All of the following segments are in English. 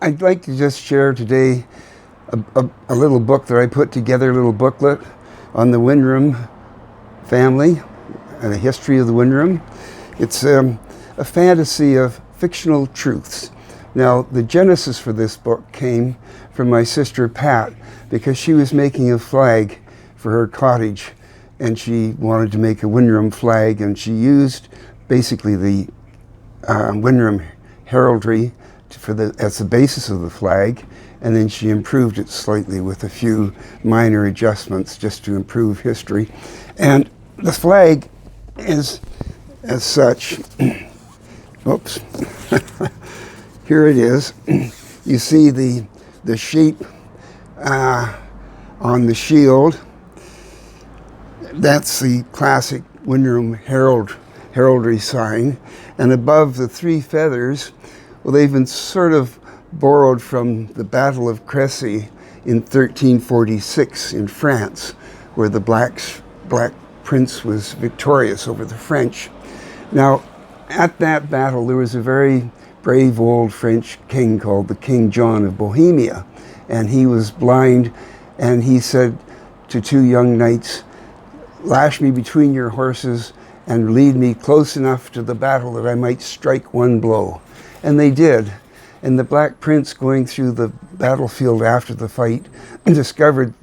I'd like to just share today a little book that I put together, a little booklet on the Winram family and the history of the Winram. It's a fantasy of fictional truths. Now, the genesis for this book came from my sister Pat, because she was making a flag for her cottage, and she wanted to make a Winram flag, and she used basically the Winram heraldry as the basis of the flag, and then she improved it slightly with a few minor adjustments just to improve history. And the flag is as such. Oops. Here it is. You see the sheep on the shield. That's the classic Winram heraldry sign. And above the three feathers, well, they've been sort of borrowed from the Battle of Crécy in 1346 in France, where the Black Prince was victorious over the French. Now, at that battle, there was a very brave old French king called the King John of Bohemia, and he was blind, and he said to two young knights, "Lash me between your horses and lead me close enough to the battle that I might strike one blow." And they did. And the Black Prince, going through the battlefield after the fight, discovered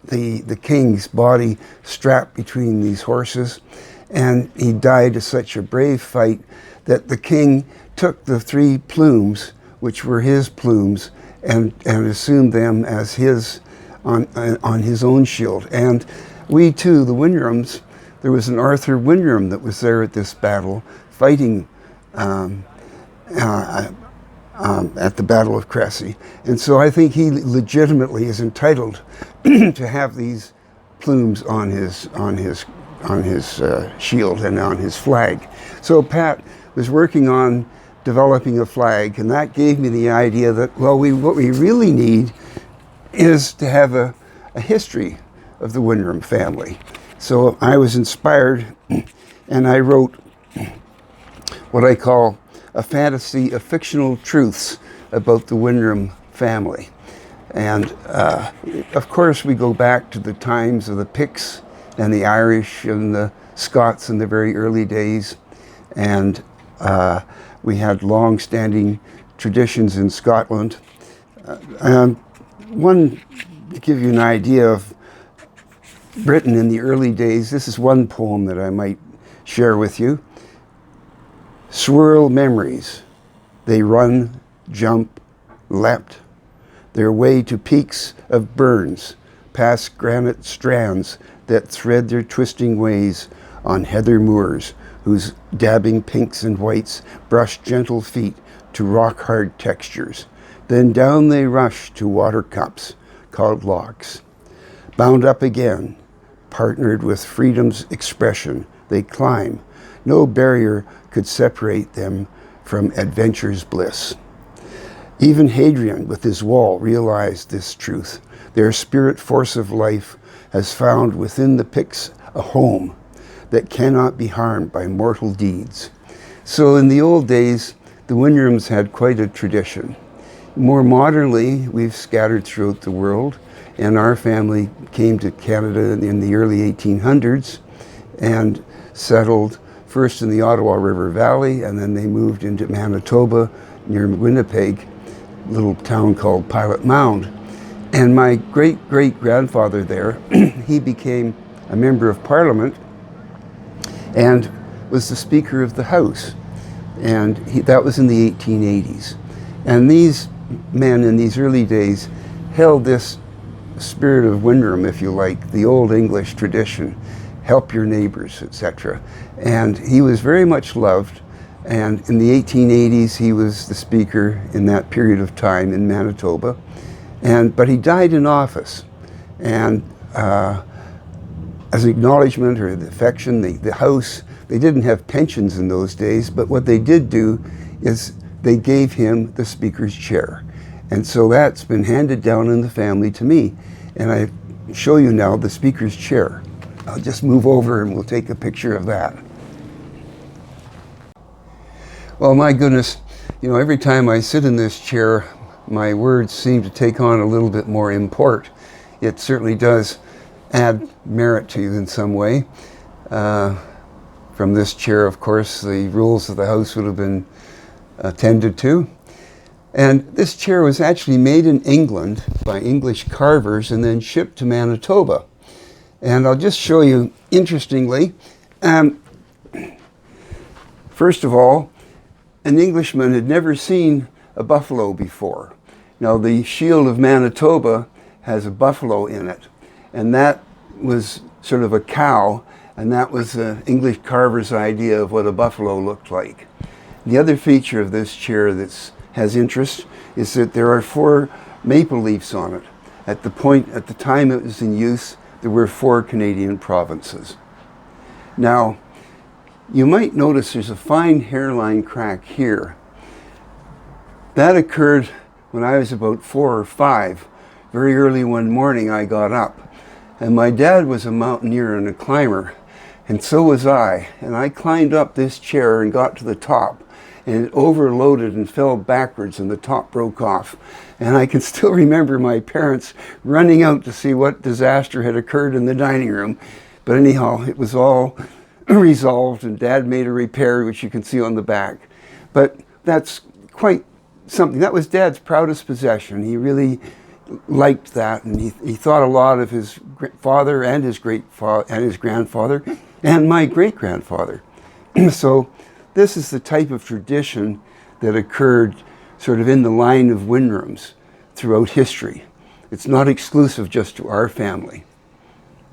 the king's body strapped between these horses, and he died of such a brave fight that the king took the three plumes, which were his plumes, and assumed them as his on his own shield. And we too, the Winrams, there was an Arthur Winram that was there at this battle, fighting at the Battle of Crécy. And so I think he legitimately is entitled to have these plumes on his shield and on his flag. So Pat was working on developing a flag, and that gave me the idea that, well, what we really need is to have a history of the Winram family. So I was inspired, and I wrote what I call a fantasy of fictional truths about the Winram family. And of course we go back to the times of the Picts and the Irish and the Scots in the very early days. And we had long-standing traditions in Scotland. One, to give you an idea of Britain in the early days, this is one poem that I might share with you. Swirl memories, they run, jump, leapt, their way to peaks of burns, past granite strands that thread their twisting ways on heather moors, whose dabbing pinks and whites brush gentle feet to rock-hard textures. Then down they rush to water cups called lochs. Bound up again, partnered with freedom's expression, they climb. No barrier could separate them from adventure's bliss. Even Hadrian, with his wall, realized this truth. Their spirit force of life has found within the Picts a home that cannot be harmed by mortal deeds. So in the old days, the Winrams had quite a tradition. More modernly, we've scattered throughout the world, and our family came to Canada in the early 1800s and settled first in the Ottawa River Valley, and then they moved into Manitoba near Winnipeg, a little town called Pilot Mound. And my great-great-grandfather there, he became a member of Parliament and was the Speaker of the House. And that was in the 1880s. And these men in these early days held this spirit of Winram, if you like, the old English tradition, help your neighbors, etc. And he was very much loved. And in the 1880s, he was the Speaker in that period of time in Manitoba. But he died in office. And as an acknowledgement or the affection, the House, they didn't have pensions in those days, but what they did do is they gave him the Speaker's chair. And so that's been handed down in the family to me. And I show you now the Speaker's chair. I'll just move over and we'll take a picture of that. Well, my goodness, every time I sit in this chair, my words seem to take on a little bit more import. It certainly does add merit to you in some way. From this chair, of course, the rules of the house would have been attended to. And this chair was actually made in England by English carvers and then shipped to Manitoba. And I'll just show you, interestingly, first of all, an Englishman had never seen a buffalo before. Now, the shield of Manitoba has a buffalo in it, and that was sort of a cow, and that was the English carver's idea of what a buffalo looked like. The other feature of this chair that has interest is that there are 4 maple leaves on it. At the time it was in use, there were 4 Canadian provinces. Now, you might notice there's a fine hairline crack here. That occurred when I was about 4 or 5. Very early one morning I got up, and my dad was a mountaineer and a climber, and so was I. And I climbed up this chair and got to the top, and it overloaded and fell backwards and the top broke off. And I can still remember my parents running out to see what disaster had occurred in the dining room. But anyhow, it was all resolved, and Dad made a repair, which you can see on the back. But that's quite something. That was Dad's proudest possession. He really liked that, and he thought a lot of his father and his grandfather and my great-grandfather. So this is the type of tradition that occurred sort of in the line of Winrams throughout history. It's not exclusive just to our family.